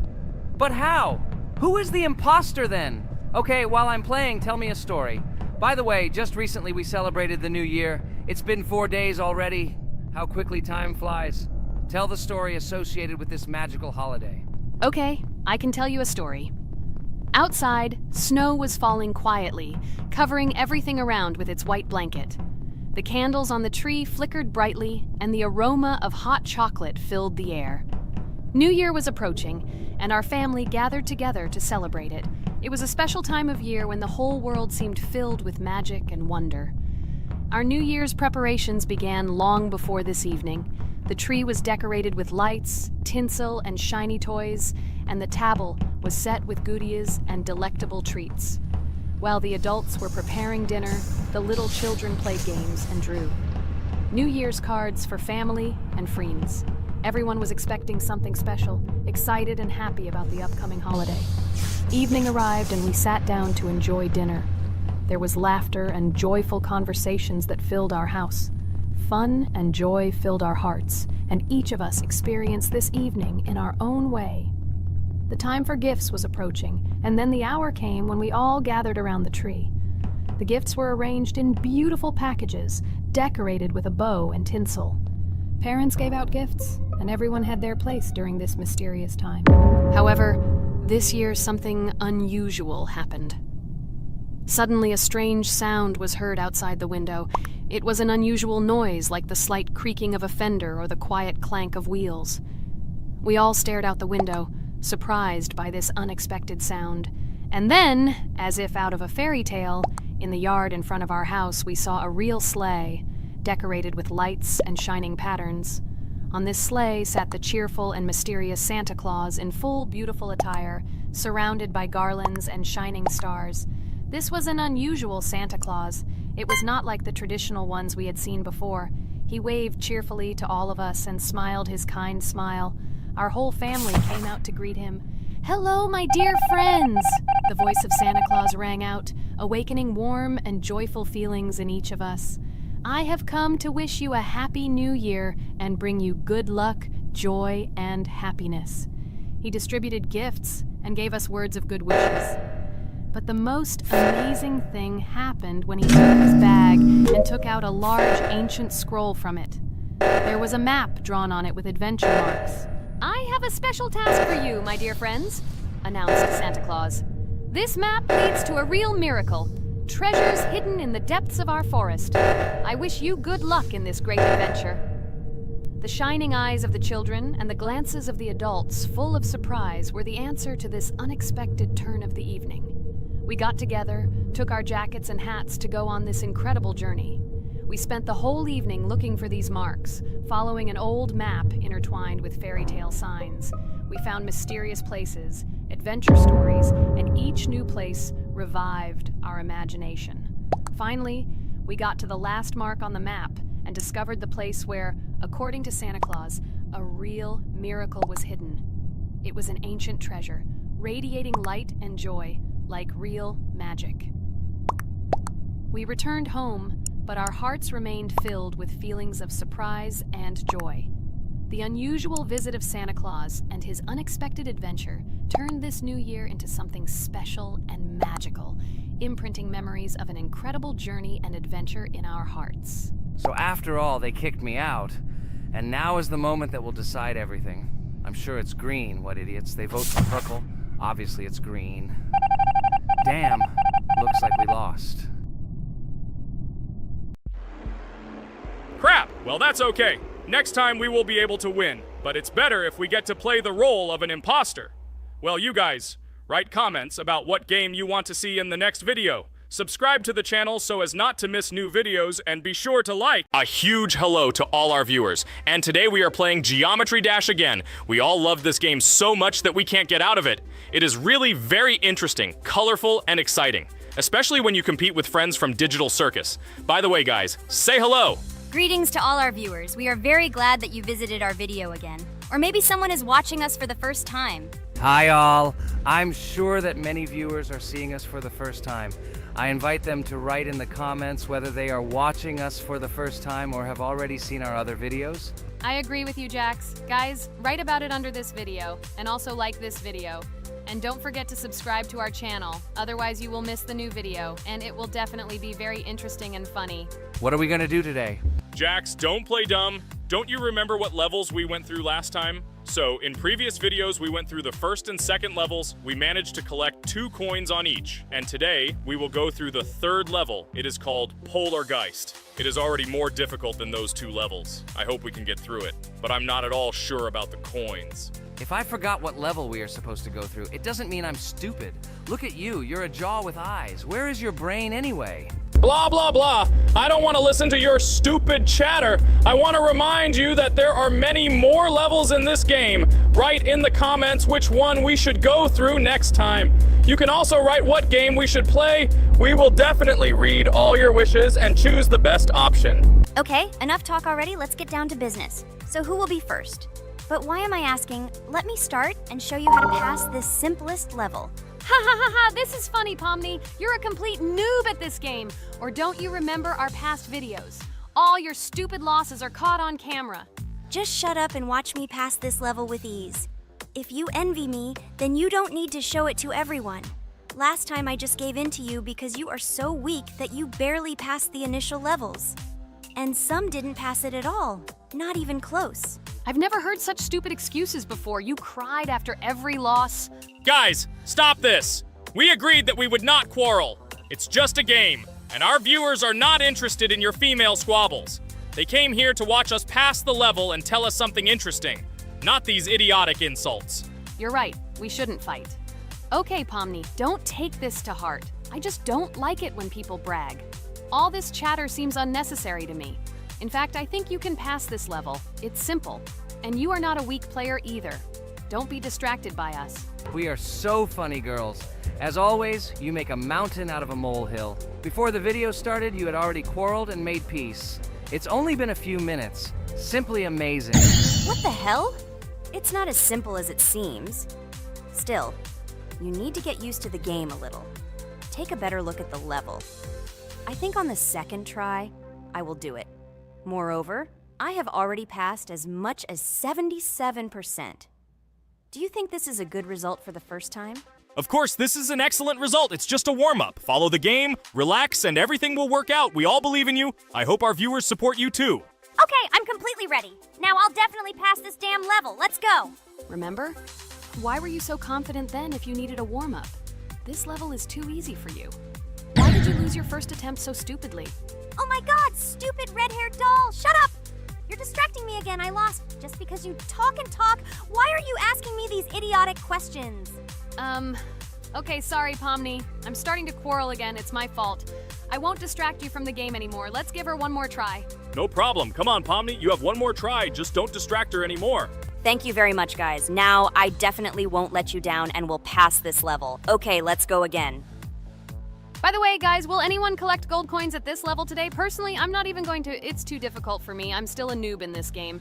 But how? Who is the imposter then? Okay, while I'm playing, tell me a story. By the way, just recently we celebrated the new year. It's been 4 days already. How quickly time flies. Tell the story associated with this magical holiday. Okay, I can tell you a story. Outside, snow was falling quietly, covering everything around with its white blanket. The candles on the tree flickered brightly, and the aroma of hot chocolate filled the air. New Year was approaching, and our family gathered together to celebrate it. It was a special time of year when the whole world seemed filled with magic and wonder. Our New Year's preparations began long before this evening. The tree was decorated with lights, tinsel, and shiny toys, and the table was set with goodies and delectable treats. While the adults were preparing dinner, the little children played games and drew. New Year's cards for family and friends. Everyone was expecting something special, excited and happy about the upcoming holiday. Evening arrived and we sat down to enjoy dinner. There was laughter and joyful conversations that filled our house. Fun and joy filled our hearts, and each of us experienced this evening in our own way. The time for gifts was approaching, and then the hour came when we all gathered around the tree. The gifts were arranged in beautiful packages, decorated with a bow and tinsel. Parents gave out gifts, and everyone had their place during this mysterious time. However, this year something unusual happened. Suddenly, a strange sound was heard outside the window. It was an unusual noise, like the slight creaking of a fender or the quiet clank of wheels. We all stared out the window, surprised by this unexpected sound. And then, as if out of a fairy tale, in the yard in front of our house, we saw a real sleigh, decorated with lights and shining patterns. On this sleigh sat the cheerful and mysterious Santa Claus in full, beautiful attire, surrounded by garlands and shining stars. This was an unusual Santa Claus. It was not like the traditional ones we had seen before. He waved cheerfully to all of us and smiled his kind smile. Our whole family came out to greet him. "Hello, my dear friends!" The voice of Santa Claus rang out, awakening warm and joyful feelings in each of us. "I have come to wish you a happy new year and bring you good luck, joy, and happiness." He distributed gifts and gave us words of good wishes. But the most amazing thing happened when he took his bag and took out a large ancient scroll from it. There was a map drawn on it with adventure marks. "I have a special task for you, my dear friends," announced Santa Claus. "This map leads to a real miracle. Treasures hidden in the depths of our forest. I wish you good luck in this great adventure." The shining eyes of the children and the glances of the adults, full of surprise, were the answer to this unexpected turn of the evening. We got together, took our jackets and hats to go on this incredible journey. We spent the whole evening looking for these marks, following an old map intertwined with fairy tale signs. We found mysterious places, adventure stories, and each new place revived our imagination. Finally, we got to the last mark on the map and discovered the place where, according to Santa Claus, a real miracle was hidden. It was an ancient treasure, radiating light and joy, like real magic. We returned home, but our hearts remained filled with feelings of surprise and joy. The unusual visit of Santa Claus and his unexpected adventure turned this new year into something special and magical, imprinting memories of an incredible journey and adventure in our hearts. So after all, they kicked me out, and now is the moment that will decide everything. I'm sure it's green, what idiots. They vote for purple. Obviously it's green. Damn, looks like we lost. Crap! Well, that's okay. Next time we will be able to win, but it's better if we get to play the role of an imposter. Well, you guys, write comments about what game you want to see in the next video. Subscribe to the channel so as not to miss new videos, and be sure to like. A huge hello to all our viewers, and today we are playing Geometry Dash again. We all love this game so much that we can't get out of it. It is really very interesting, colorful, and exciting, especially when you compete with friends from Digital Circus. By the way, guys, say hello! Greetings to all our viewers. We are very glad that you visited our video again. Or maybe someone is watching us for the first time. Hi all. I'm sure that many viewers are seeing us for the first time. I invite them to write in the comments whether they are watching us for the first time or have already seen our other videos. I agree with you, Jax. Guys, write about it under this video, and also like this video. And don't forget to subscribe to our channel, otherwise you will miss the new video, and it will definitely be very interesting and funny. What are we gonna do today? Jax, don't play dumb. Don't you remember what levels we went through last time? So, in previous videos, we went through the first and second levels. We managed to collect 2 coins on each. And today, we will go through the 3rd level. It is called Polargeist. It is already more difficult than those 2 levels. I hope we can get through it, but I'm not at all sure about the coins. If I forgot what level we are supposed to go through, it doesn't mean I'm stupid. Look at you, you're a jaw with eyes. Where is your brain anyway? Blah, blah, blah. I don't want to listen to your stupid chatter. I want to remind you that there are many more levels in this game. Write in the comments which one we should go through next time. You can also write what game we should play. We will definitely read all your wishes and choose the best option. Okay, enough talk already. Let's get down to business. So who will be first? But why am I asking? Let me start and show you how to pass this simplest level. Ha ha ha ha, this is funny, Pomni. You're a complete noob at this game. Or don't you remember our past videos? All your stupid losses are caught on camera. Just shut up and watch me pass this level with ease. If you envy me, then you don't need to show it to everyone. Last time I just gave in to you because you are so weak that you barely passed the initial levels. And some didn't pass it at all, not even close. I've never heard such stupid excuses before. You cried after every loss. Guys, stop this! We agreed that we would not quarrel. It's just a game, and our viewers are not interested in your female squabbles. They came here to watch us pass the level and tell us something interesting, not these idiotic insults. You're right, we shouldn't fight. Okay, Pomni, don't take this to heart. I just don't like it when people brag. All this chatter seems unnecessary to me. In fact, I think you can pass this level. It's simple. And you are not a weak player either. Don't be distracted by us. We are so funny, girls. As always, you make a mountain out of a molehill. Before the video started, you had already quarreled and made peace. It's only been a few minutes. Simply amazing. What the hell? It's not as simple as it seems. Still, you need to get used to the game a little. Take a better look at the level. I think on the second try, I will do it. Moreover, I have already passed as much as 77%. Do you think this is a good result for the first time? Of course, this is an excellent result. It's just a warm-up. Follow the game, relax, and everything will work out. We all believe in you. I hope our viewers support you too. Okay, I'm completely ready. Now I'll definitely pass this damn level. Let's go. Remember? Why were you so confident then if you needed a warm-up? This level is too easy for you. Why did you lose your first attempt so stupidly? Oh my god, stupid red-haired doll! Shut up! You're distracting me again. I lost. Just because you talk and talk, why are you asking me these idiotic questions? Okay, sorry, Pomni. I'm starting to quarrel again. It's my fault. I won't distract you from the game anymore. Let's give her one more try. No problem. Come on, Pomni. You have one more try. Just don't distract her anymore. Thank you very much, guys. Now, I definitely won't let you down and will pass this level. Okay, let's go again. By the way, guys, will anyone collect gold coins at this level today? Personally, I'm not even going to. It's too difficult for me. I'm still a noob in this game.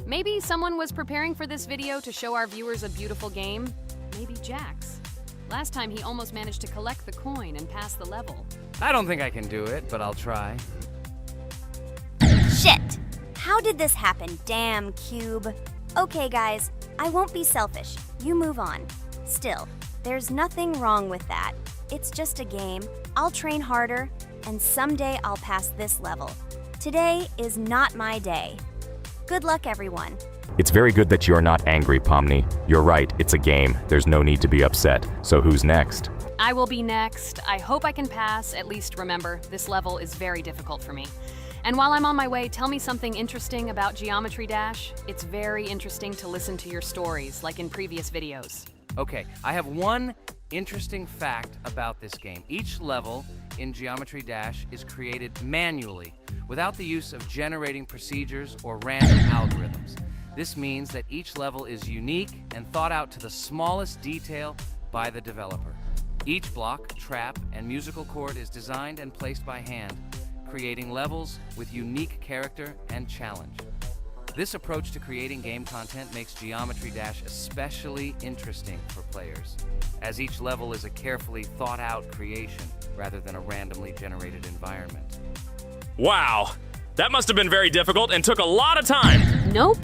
Maybe someone was preparing for this video to show our viewers a beautiful game. Maybe Jax. Last time he almost managed to collect the coin and pass the level. I don't think I can do it, but I'll try. Shit! How did this happen? Damn, Cube. Okay, guys, I won't be selfish. You move on. Still, there's nothing wrong with that. It's just a game. I'll train harder, and someday I'll pass this level. Today is not my day. Good luck, everyone. It's very good that you're not angry, Pomni. You're right, it's a game. There's no need to be upset. So who's next? I will be next. I hope I can pass. At least remember, this level is very difficult for me. And while I'm on my way, tell me something interesting about Geometry Dash. It's very interesting to listen to your stories, like in previous videos. Okay, I have one interesting fact about this game. Each level in Geometry Dash is created manually, without the use of generating procedures or random algorithms. This means that each level is unique and thought out to the smallest detail by the developer. Each block, trap, and musical chord is designed and placed by hand, creating levels with unique character and challenge. This approach to creating game content makes Geometry Dash especially interesting for players, as each level is a carefully thought-out creation rather than a randomly generated environment. Wow, that must have been very difficult and took a lot of time. Nope.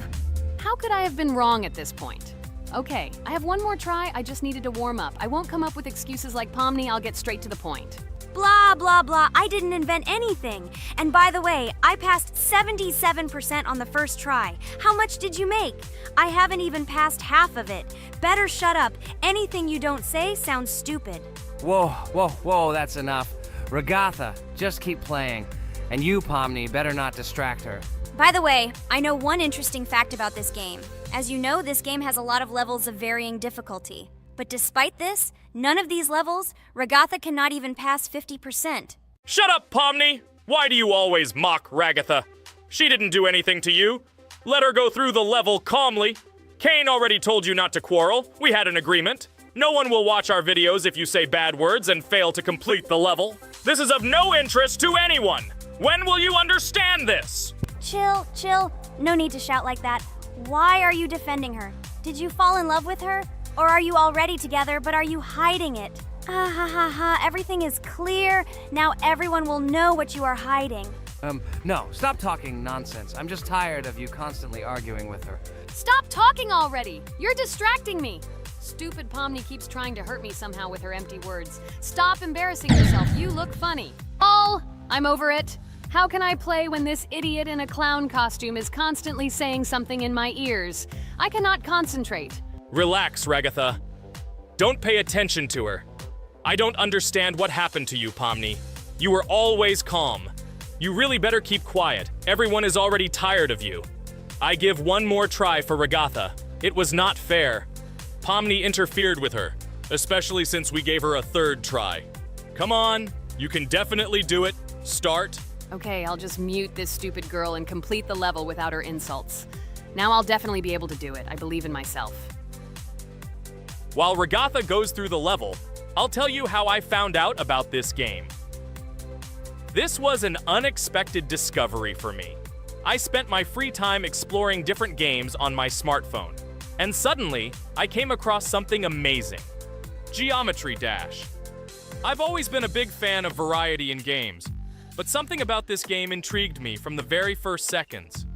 How could I have been wrong at this point? Okay, I have one more try. I just needed to warm up. I won't come up with excuses like Pomni. I'll get straight to the point. Blah, blah, blah. I didn't invent anything. And by the way, I passed 77% on the first try. How much did you make? I haven't even passed half of it. Better shut up. Anything you don't say sounds stupid. Whoa, whoa, whoa, that's enough. Ragatha, just keep playing. And you, Pomni, better not distract her. By the way, I know one interesting fact about this game. As you know, this game has a lot of levels of varying difficulty. But despite this, none of these levels, Ragatha cannot even pass 50%. Shut up, Pomni! Why do you always mock Ragatha? She didn't do anything to you. Let her go through the level calmly. Kane already told you not to quarrel. We had an agreement. No one will watch our videos if you say bad words and fail to complete the level. This is of no interest to anyone. When will you understand this? Chill, chill. No need to shout like that. Why are you defending her? Did you fall in love with her? Or are you already together, but are you hiding it? Ah ha ha ha, everything is clear. Now everyone will know what you are hiding. No, stop talking nonsense. I'm just tired of you constantly arguing with her. Stop talking already! You're distracting me! Stupid Pomni keeps trying to hurt me somehow with her empty words. Stop embarrassing yourself. You look funny. Oh, I'm over it. How can I play when this idiot in a clown costume is constantly saying something in my ears? I cannot concentrate. Relax, Ragatha. Don't pay attention to her. I don't understand what happened to you, Pomni. You were always calm. You really better keep quiet. Everyone is already tired of you. I give one more try for Ragatha. It was not fair. Pomni interfered with her, especially since we gave her a third try. Come on, you can definitely do it. Start. Okay, I'll just mute this stupid girl and complete the level without her insults. Now I'll definitely be able to do it. I believe in myself. While Ragatha goes through the level, I'll tell you how I found out about this game. This was an unexpected discovery for me. I spent my free time exploring different games on my smartphone, and suddenly, I came across something amazing. Geometry Dash. I've always been a big fan of variety in games, but something about this game intrigued me from the very first seconds.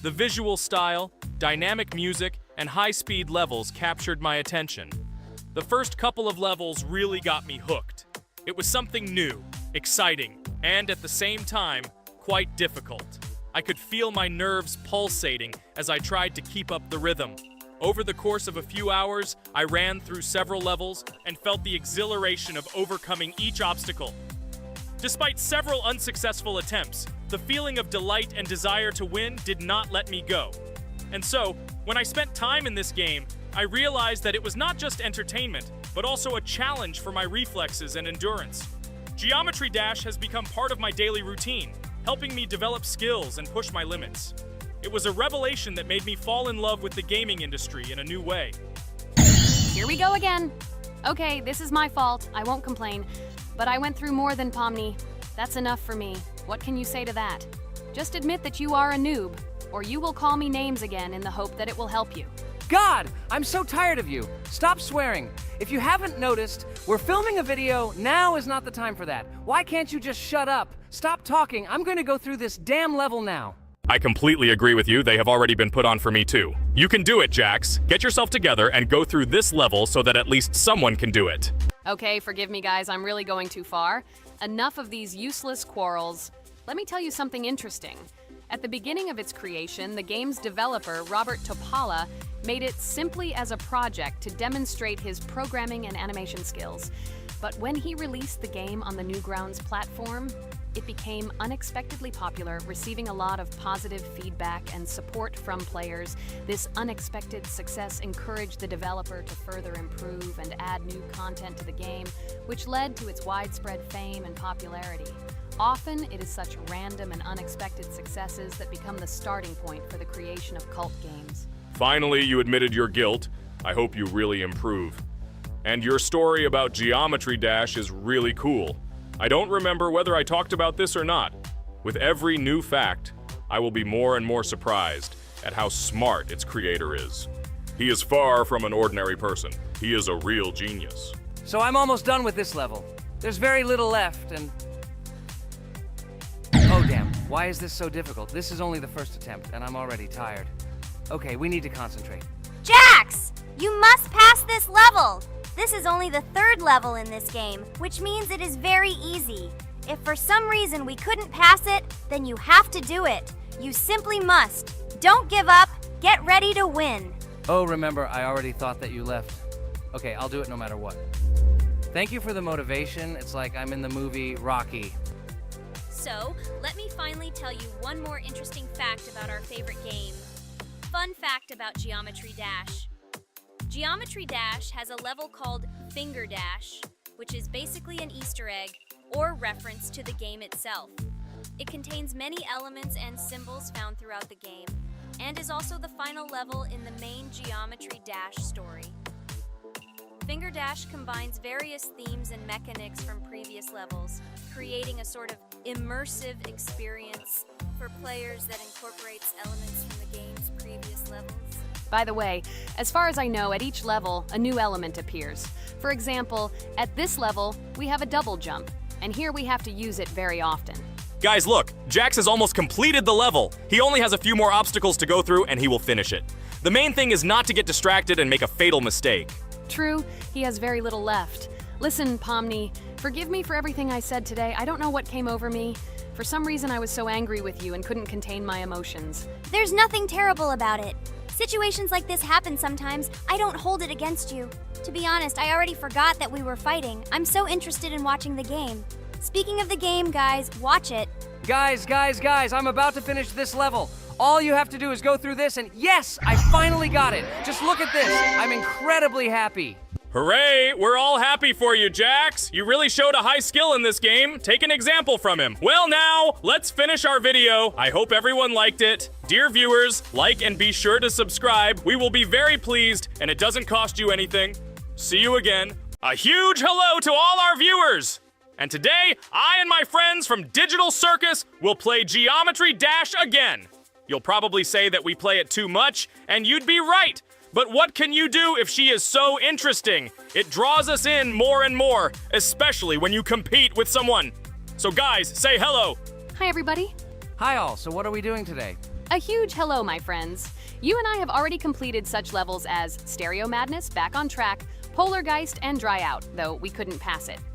The visual style, dynamic music, and high-speed levels captured my attention. The first couple of levels really got me hooked. It was something new, exciting, and at the same time, quite difficult. I could feel my nerves pulsating as I tried to keep up the rhythm. Over the course of a few hours, I ran through several levels and felt the exhilaration of overcoming each obstacle. Despite several unsuccessful attempts, the feeling of delight and desire to win did not let me go. And so, when I spent time in this game, I realized that it was not just entertainment, but also a challenge for my reflexes and endurance. Geometry Dash has become part of my daily routine, helping me develop skills and push my limits. It was a revelation that made me fall in love with the gaming industry in a new way. Here we go again. Okay, this is my fault. I won't complain. But I went through more than Pomni. That's enough for me. What can you say to that? Just admit that you are a noob, or you will call me names again in the hope that it will help you. God, I'm so tired of you. Stop swearing. If you haven't noticed, we're filming a video. Now is not the time for that. Why can't you just shut up? Stop talking. I'm going to go through this damn level now. I completely agree with you. They have already been put on for me too. You can do it, Jax. Get yourself together and go through this level so that at least someone can do it. Okay, forgive me guys, I'm really going too far. Enough of these useless quarrels. Let me tell you something interesting. At the beginning of its creation, the game's developer, Robert Topala, made it simply as a project to demonstrate his programming and animation skills. But when he released the game on the Newgrounds platform, it became unexpectedly popular, receiving a lot of positive feedback and support from players. This unexpected success encouraged the developer to further improve and add new content to the game, which led to its widespread fame and popularity. Often, it is such random and unexpected successes that become the starting point for the creation of cult games. Finally, you admitted your guilt. I hope you really improve. And your story about Geometry Dash is really cool. I don't remember whether I talked about this or not. With every new fact, I will be more and more surprised at how smart its creator is. He is far from an ordinary person. He is a real genius. So I'm almost done with this level. There's very little left, and... Oh damn, why is this so difficult? This is only the first attempt, and I'm already tired. Okay, we need to concentrate. Jax! You must pass this level! This is only the third level in this game, which means it is very easy. If for some reason we couldn't pass it, then you have to do it. You simply must. Don't give up. Get ready to win. Oh, remember, I already thought that you left. Okay, I'll do it no matter what. Thank you for the motivation. It's like I'm in the movie Rocky. So, let me finally tell you one more interesting fact about our favorite game. Fun fact about Geometry Dash. Geometry Dash has a level called Finger Dash, which is basically an Easter egg or reference to the game itself. It contains many elements and symbols found throughout the game, and is also the final level in the main Geometry Dash story. Finger Dash combines various themes and mechanics from previous levels, creating a sort of immersive experience for players that incorporates elements from the game's previous levels. By the way, as far as I know, at each level, a new element appears. For example, at this level, we have a double jump, and here we have to use it very often. Guys, look, Jax has almost completed the level. He only has a few more obstacles to go through, and he will finish it. The main thing is not to get distracted and make a fatal mistake. True, he has very little left. Listen, Pomni, forgive me for everything I said today. I don't know what came over me. For some reason, I was so angry with you and couldn't contain my emotions. There's nothing terrible about it. Situations like this happen sometimes. I don't hold it against you. To be honest, I already forgot that we were fighting. I'm so interested in watching the game. Speaking of the game, guys, watch it. Guys, I'm about to finish this level. All you have to do is go through this and yes, I finally got it. Just look at this. I'm incredibly happy. Hooray! We're all happy for you, Jax! You really showed a high skill in this game. Take an example from him. Well now, let's finish our video. I hope everyone liked it. Dear viewers, like and be sure to subscribe. We will be very pleased, and it doesn't cost you anything. See you again. A huge hello to all our viewers! And today, I and my friends from Digital Circus will play Geometry Dash again. You'll probably say that we play it too much, and you'd be right. But what can you do if she is so interesting? It draws us in more and more, especially when you compete with someone. So guys, say hello. Hi, everybody. Hi all, so what are we doing today? A huge hello, my friends. You and I have already completed such levels as Stereo Madness, Back on Track, Polargeist, and Dry Out, though we couldn't pass it.